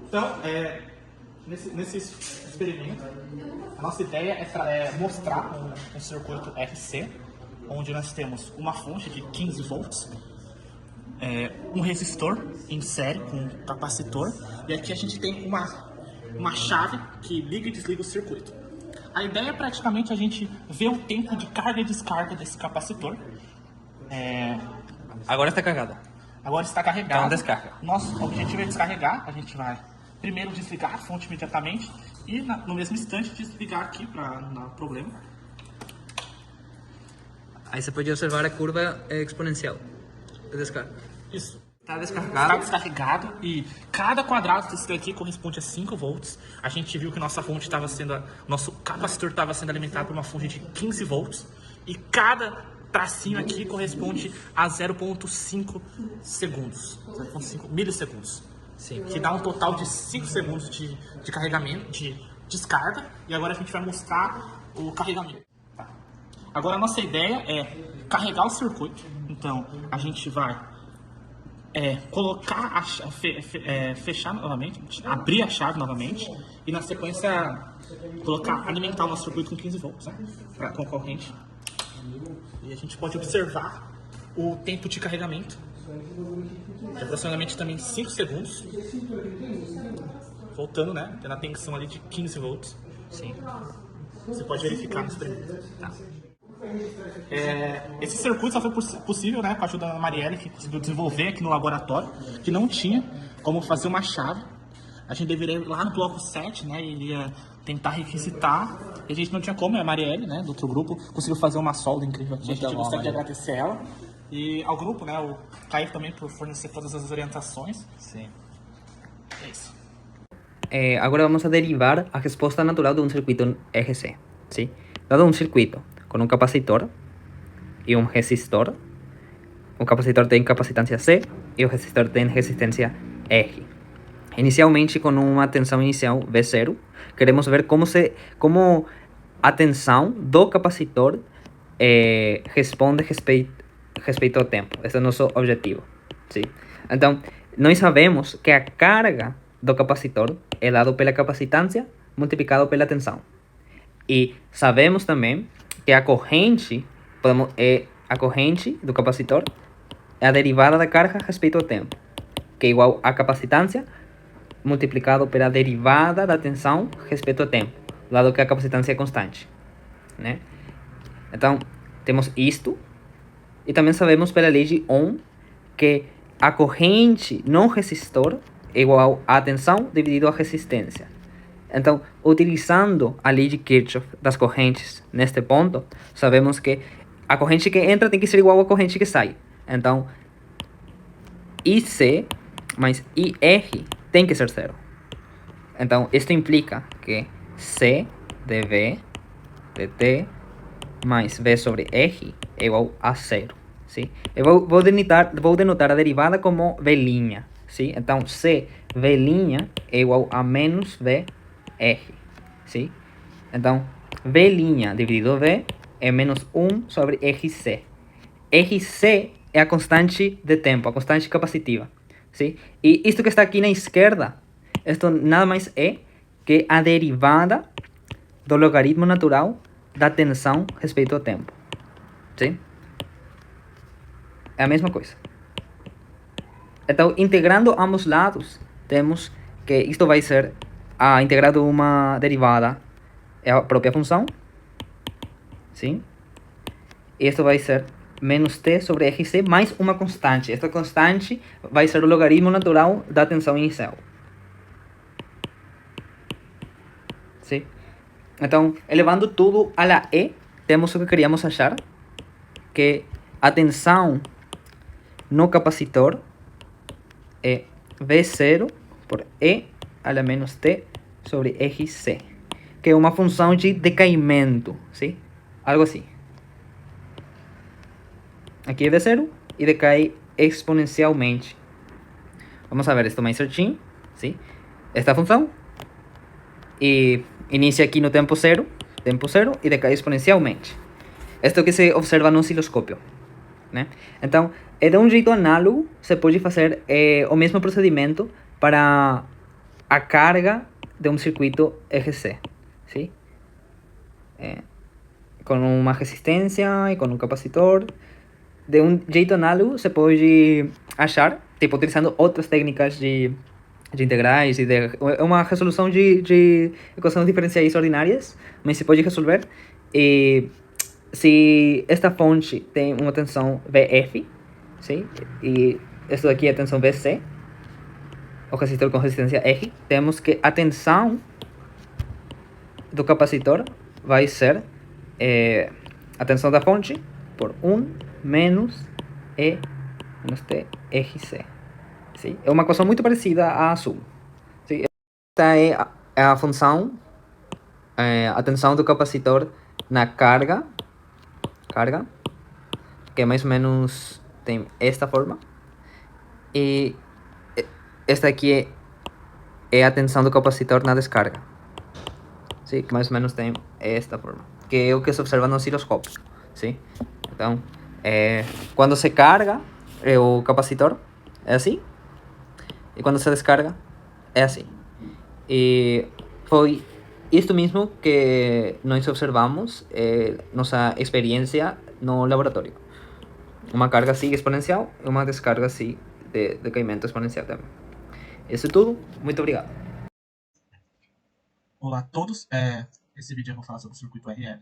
Então, nesse experimento, a nossa ideia é mostrar um circuito RC, onde nós temos uma fonte de 15 volts, um resistor em série com um capacitor, e aqui a gente tem uma chave que liga e desliga o circuito. A ideia é praticamente a gente ver o tempo de carga e descarga desse capacitor. Agora está carregada. Agora está carregado. Não descarga. Nosso objetivo é descarregar. A gente vai primeiro desligar a fonte imediatamente e no mesmo instante desligar aqui para não dar problema. Aí você pode observar a curva exponencial de descarga. Isso. Está Está descarregado. descarregado e cada quadrado desse daqui corresponde a 5 volts. A gente viu que nosso capacitor estava sendo alimentado por uma fonte de 15 volts e cada tracinho aqui corresponde a 0,5 segundos, 0,5 milissegundos. Sim. Que dá um total de 5 segundos de carregamento, de descarga, e agora a gente vai mostrar o carregamento. Tá. Agora a nossa ideia é carregar o circuito, então a gente vai colocar fechar novamente, abrir a chave novamente, e na sequência alimentar o nosso circuito com 15 volts, né, com a corrente. E a gente pode observar o tempo de carregamento, de aproximadamente também 5 segundos, voltando, né, tendo a tensão ali de 15 volts. Sim. Você pode verificar no experimento. Tá. Esse circuito só foi possível, né, com a ajuda da Marielle, que conseguiu desenvolver aqui no laboratório, que não tinha como fazer uma chave. A gente deveria ir lá no bloco 7, né, e iria tentar requisitar, e a gente não tinha como, a Marielle, né, do outro grupo, conseguiu fazer uma solda incrível aqui. A gente gostaria de agradecer ela e ao grupo, né, o Caio também por fornecer todas as orientações. Sim. É isso. Agora vamos a derivar a resposta natural de um circuito RC. ¿Sí? Dado um circuito com um capacitor e um resistor, o capacitor tem capacitância C e o resistor tem resistência R. Inicialmente, com uma tensão inicial V0, queremos ver como a tensão do capacitor responde respeito ao tempo. Esse é o nosso objetivo. ¿Sí? Então, nós sabemos que a carga do capacitor é dado pela capacitância multiplicado pela tensão. E sabemos também que a corrente do capacitor é a derivada da carga a respeito ao tempo, que é igual a capacitância multiplicado pela derivada da tensão respeito ao tempo, dado que a capacitância é constante, né? Então, temos isto, e também sabemos pela lei de Ohm que a corrente no resistor é igual a tensão dividido a resistência. Então, utilizando a lei de Kirchhoff das correntes neste ponto, sabemos que a corrente que entra tem que ser igual à corrente que sai. Então, IC mais IR tem que ser zero. Então, isto implica que C de V de T mais V sobre R é igual a zero. ¿Sí? Eu vou denotar a derivada como V'. ¿Sí? Então, C V' é igual a menos VR. ¿Sí? Então, V' dividido V é menos 1 sobre RC. RC é a constante de tempo, a constante capacitiva. ¿Sí? E isto que está aqui na esquerda, isto nada mais é que a derivada do logaritmo natural da tensão respeito ao tempo. ¿Sí? É a mesma coisa. Então, integrando ambos lados, temos que isto vai ser integrado uma derivada, é a própria função. Sim? E isto vai ser menos t sobre RC mais uma constante. Esta constante vai ser o logaritmo natural da tensão inicial. Sim? Então, elevando tudo a la E, temos o que queríamos achar, que a tensão no capacitor é V0 por E a la menos t sobre RC, que é uma função de decaimento, ¿sí? Algo assim. Aqui é V0 e decai exponencialmente. Vamos a ver isto mais certinho, ¿sí? Esta função e inicia aqui no tempo zero e decai exponencialmente. Isto que se observa no osciloscópio, né? Então, de um jeito análogo, se pode fazer o mesmo procedimento para a carga de um circuito RC, ¿sí? Com uma resistência e com um capacitor. De um jeito análogo, você pode achar, tipo, utilizando outras técnicas de integrais e de uma resolução de equações diferenciais ordinárias, mas se pode resolver. E se esta fonte tem uma tensão VF, sim? E isso daqui é a tensão VC, o resistor com resistência R, temos que a tensão do capacitor vai ser a tensão da fonte por 1 menos E menos T RC. Sim? É uma equação muito parecida à suma. Sim? Esta é a função, a tensão do capacitor na carga, que mais ou menos tem esta forma. E esta aqui é a tensão do capacitor na descarga. Sim? Que mais ou menos tem esta forma. Que é o que se observa no osciloscópio. Sim? Então, quando se carga o capacitor, é assim. E quando se descarga, é assim. E foi isto mesmo que nós observamos nossa experiência no laboratório. Uma carga assim exponencial e uma descarga assim de decaimento exponencial também. Isso é tudo. Muito obrigado. Olá a todos, esse vídeo eu vou falar sobre o circuito RL.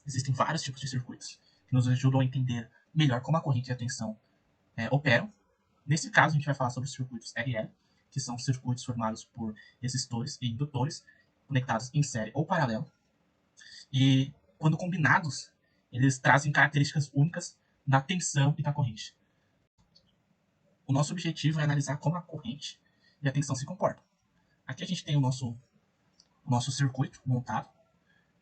Existem vários tipos de circuitos que nos ajudam a entender melhor como a corrente e a tensão operam. Nesse caso, a gente vai falar sobre os circuitos RL, que são circuitos formados por resistores e indutores conectados em série ou paralelo. E, quando combinados, eles trazem características únicas da tensão e da corrente. O nosso objetivo é analisar como a corrente e a tensão se comportam. Aqui a gente tem o nosso circuito montado,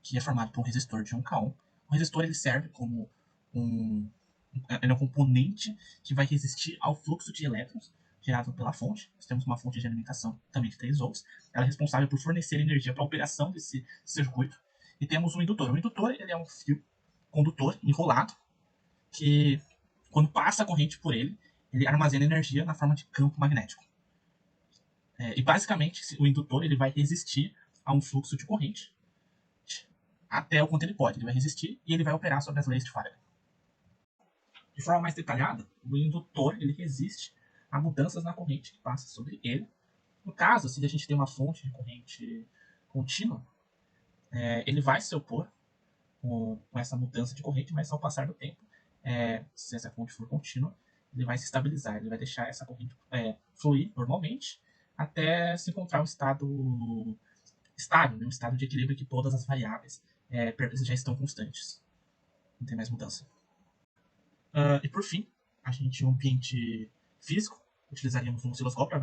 que é formado por um resistor de 1K ohm. O resistor ele serve como ele é um componente que vai resistir ao fluxo de elétrons gerado pela fonte. Nós temos uma fonte de alimentação também de 3 volts. Ela é responsável por fornecer energia para a operação desse circuito. E temos um indutor. O indutor ele é um fio condutor enrolado que, quando passa a corrente por ele, ele armazena energia na forma de campo magnético. E basicamente, o indutor ele vai resistir a um fluxo de corrente até o quanto ele pode. Ele vai resistir e ele vai operar sobre as leis de Faraday. De forma mais detalhada, o indutor ele resiste a mudanças na corrente que passa sobre ele. No caso, se a gente tem uma fonte de corrente contínua, ele vai se opor com essa mudança de corrente, mas ao passar do tempo, se essa fonte for contínua, ele vai se estabilizar, ele vai deixar essa corrente fluir normalmente até se encontrar um estado estável, um estado de equilíbrio que todas as variáveis já estão constantes. Não tem mais mudança. E por fim, a gente, em um ambiente físico, utilizaríamos um osciloscópio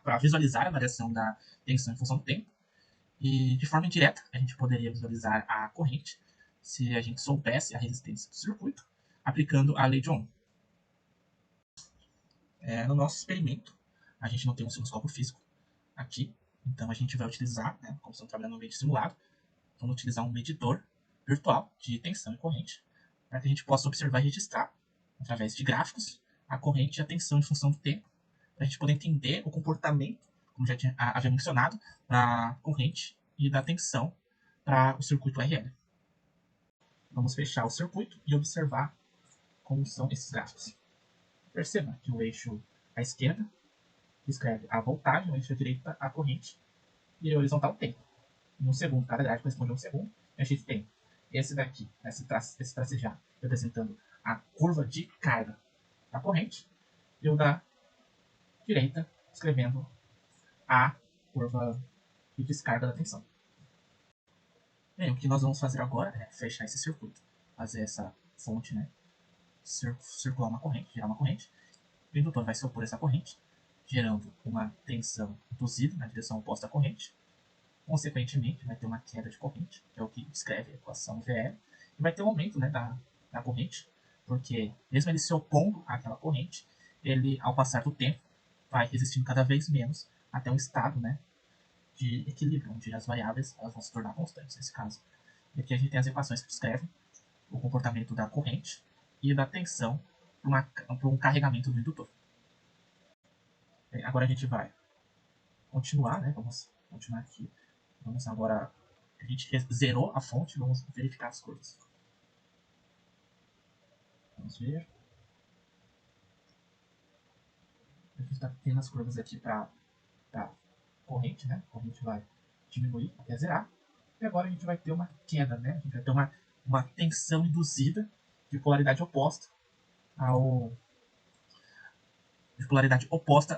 para visualizar a variação da tensão em função do tempo. E de forma indireta, a gente poderia visualizar a corrente se a gente soubesse a resistência do circuito, aplicando a lei de Ohm. No nosso experimento, a gente não tem um osciloscópio físico aqui, então a gente vai utilizar, como estamos trabalhando no ambiente simulado, vamos utilizar um medidor virtual de tensão e corrente, para que a gente possa observar e registrar, através de gráficos, a corrente e a tensão em função do tempo, para a gente poder entender o comportamento, como já havia mencionado, da corrente e da tensão para o circuito RL. Vamos fechar o circuito e observar como são esses gráficos. Perceba que o eixo à esquerda descreve a voltagem, o eixo à direita a corrente e a horizontal o tempo. Em um segundo, cada gráfico corresponde a um segundo, e a gente tem esse daqui, esse tracejado, representando a curva de carga da corrente, e o da direita, escrevendo a curva de descarga da tensão. Bem, o que nós vamos fazer agora é fechar esse circuito, fazer essa fonte, circular uma corrente, gerar uma corrente. O indutor vai se opor a essa corrente, gerando uma tensão induzida na direção oposta à corrente. Consequentemente, vai ter uma queda de corrente, que é o que descreve a equação VL, e vai ter um aumento da corrente, porque mesmo ele se opondo àquela corrente, ele, ao passar do tempo, vai resistindo cada vez menos até um estado de equilíbrio, onde as variáveis elas vão se tornar constantes nesse caso. E aqui a gente tem as equações que descrevem o comportamento da corrente e da tensão para um carregamento do indutor. Agora a gente vai continuar, né? Vamos continuar aqui. Vamos agora, a gente zerou a fonte, vamos verificar as curvas. Vamos ver. A gente está tendo as curvas aqui para corrente, né? A corrente vai diminuir até zerar. E agora a gente vai ter uma queda, né? A gente vai ter uma tensão induzida de polaridade oposta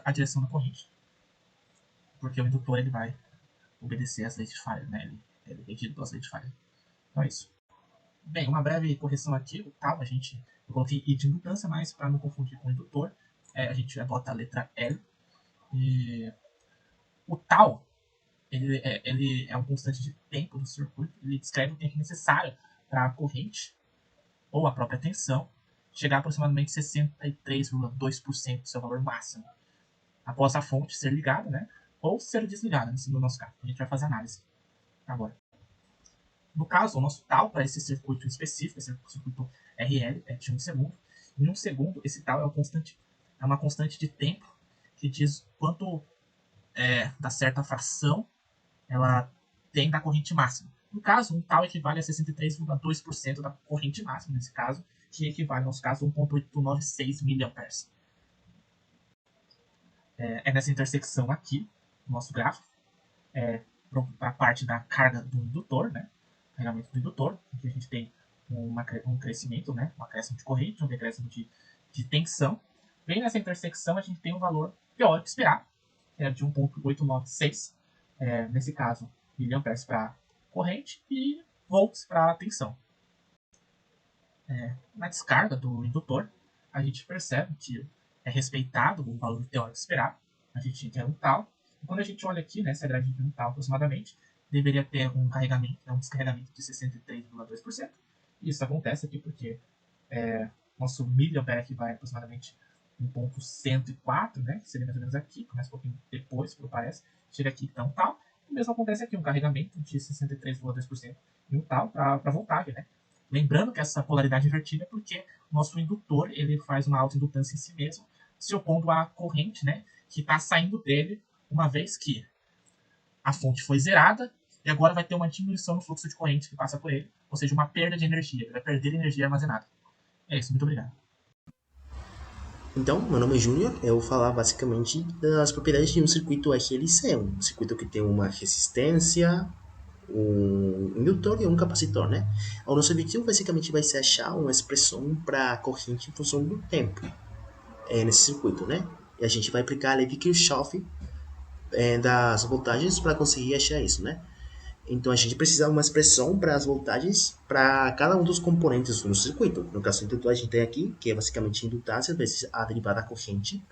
à direção da corrente. Porque o indutor ele vai obedecer às leis de Faraday, né? Ele é regido pelas leis de Faraday. Então é isso. Bem, uma breve correção aqui, o tal, eu coloquei I de indutância, mas para não confundir com o indutor, a gente bota a letra L. E o tal, ele é um constante de tempo do circuito, ele descreve o tempo necessário para a corrente, ou a própria tensão, chegar a aproximadamente 63,2% do seu valor máximo, após a fonte ser ligada, né, ou ser desligada, no nosso caso. A gente vai fazer análise agora. No caso, o nosso tal para esse circuito específico, esse circuito RL, é de 1 segundo. Em 1 segundo, esse tal é uma constante de tempo que diz quanto da certa fração ela tem da corrente máxima. No caso, um tal equivale a 63,2% da corrente máxima, nesse caso, que equivale, no nosso caso, a 1,896 mA. É nessa intersecção aqui, no nosso gráfico, para a parte da carga do indutor, né? Carregamento do indutor, aqui a gente tem um crescimento, né? Um acréscimo de corrente, um decréscimo de tensão. Bem nessa intersecção, a gente tem um valor teórico esperado, que é de 1,896, nesse caso, miliamperes para corrente e volts para tensão. Na descarga do indutor, a gente percebe que é respeitado o valor teórico esperado, a gente quer um tal. E quando a gente olha aqui, né, essa grade de um tal aproximadamente, deveria ter um carregamento, um descarregamento de 63,2%. E isso acontece aqui porque nosso miliampere aqui vai aproximadamente 1,104, né, que seria mais ou menos aqui, começa um pouquinho depois, pelo parece, chega aqui então tal. O mesmo acontece aqui, um carregamento de 63,2% em um tal para voltagem, né. Lembrando que essa polaridade invertida é porque o nosso indutor ele faz uma autoindutância em si mesmo, se opondo à corrente, né, que está saindo dele, uma vez que a fonte foi zerada e agora vai ter uma diminuição no fluxo de corrente que passa por ele, ou seja, uma perda de energia, ele vai perder energia armazenada. É isso, muito obrigado. Então, meu nome é Júnior, eu vou falar basicamente das propriedades de um circuito RLC, um circuito que tem uma resistência, um indutor e um capacitor, né? O nosso objetivo basicamente vai ser achar uma expressão para a corrente em função do tempo nesse circuito, né? E a gente vai aplicar a lei de Kirchhoff das voltagens para conseguir achar isso, né? Então a gente precisa de uma expressão para as voltagens para cada um dos componentes do circuito. No caso do indutor a gente tem aqui, que é basicamente indutância vezes a derivada da corrente.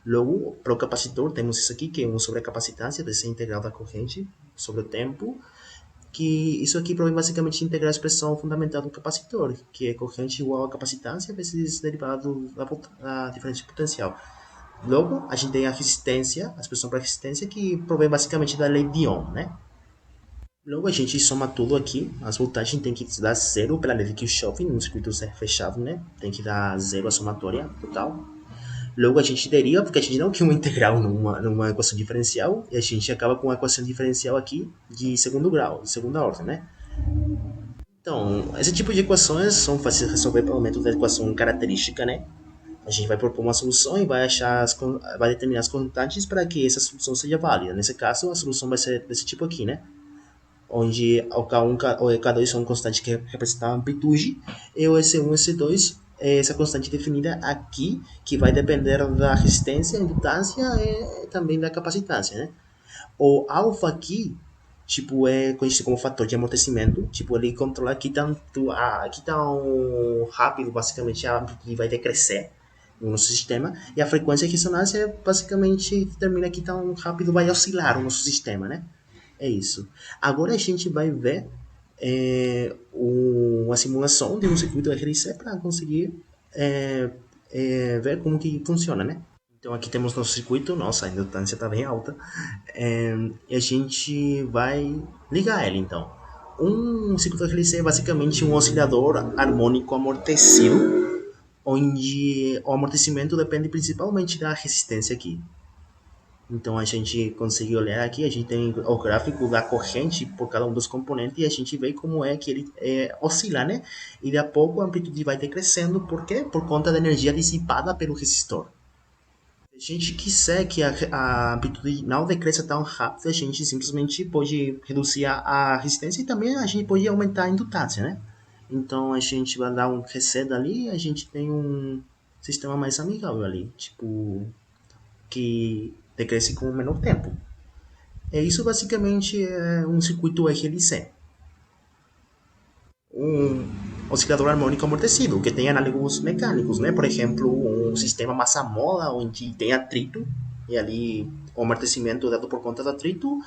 Logo, para o capacitor temos isso aqui, que é 1 sobre a capacitância, vezes a integral da corrente sobre o tempo. Que isso aqui provém basicamente integrar a expressão fundamental do capacitor, que é corrente igual a capacitância vezes derivada da diferença de potencial. Logo, a gente tem a resistência, a expressão para resistência, que provém basicamente da lei de Ohm, né? Logo, a gente soma tudo aqui, as voltagens tem que dar zero pela lei de Kirchhoff, num circuito fechado, né? Tem que dar zero a somatória total. Logo, a gente deriva, porque a gente não quer uma integral numa equação diferencial, e a gente acaba com uma equação diferencial aqui de segundo grau, de segunda ordem, né? Então, esse tipo de equações são fáceis de resolver pelo método da equação característica, né? A gente vai propor uma solução e vai determinar as constantes para que essa solução seja válida. Nesse caso, a solução vai ser desse tipo aqui, né? Onde o K1 ou K2 são constantes que representam a amplitude, e o S1 e S2 é essa constante definida aqui, que vai depender da resistência, indutância e também da capacitância, né? O alfa aqui, tipo, é conhecido como fator de amortecimento, tipo, ele controla aqui tão rápido, basicamente, a amplitude vai decrescer no nosso sistema, e a frequência de ressonância basicamente determina que tão rápido vai oscilar o nosso sistema, né? É isso. Agora a gente vai ver uma simulação de um circuito RLC para conseguir ver como que funciona, né? Então aqui temos nosso circuito, nossa, a indutância está bem alta, e a gente vai ligar ele então. Um circuito RLC é basicamente um oscilador harmônico amortecido, onde o amortecimento depende principalmente da resistência aqui. Então a gente conseguiu olhar aqui, a gente tem o gráfico da corrente por cada um dos componentes e a gente vê como é que ele oscila, né? E de a pouco a amplitude vai decrescendo, por quê? Por conta da energia dissipada pelo resistor. Se a gente quiser que a amplitude não decresça tão rápido, a gente simplesmente pode reduzir a resistência e também a gente pode aumentar a indutância, né? Então a gente vai dar um reset ali e a gente tem um sistema mais amigável ali, tipo, que decresce com o menor tempo. Isso basicamente é um circuito RLC, um oscilador harmônico amortecido, que tem análogos mecânicos, né? Por exemplo, um sistema massa-mola, onde tem atrito, e ali o amortecimento é dado por conta do atrito,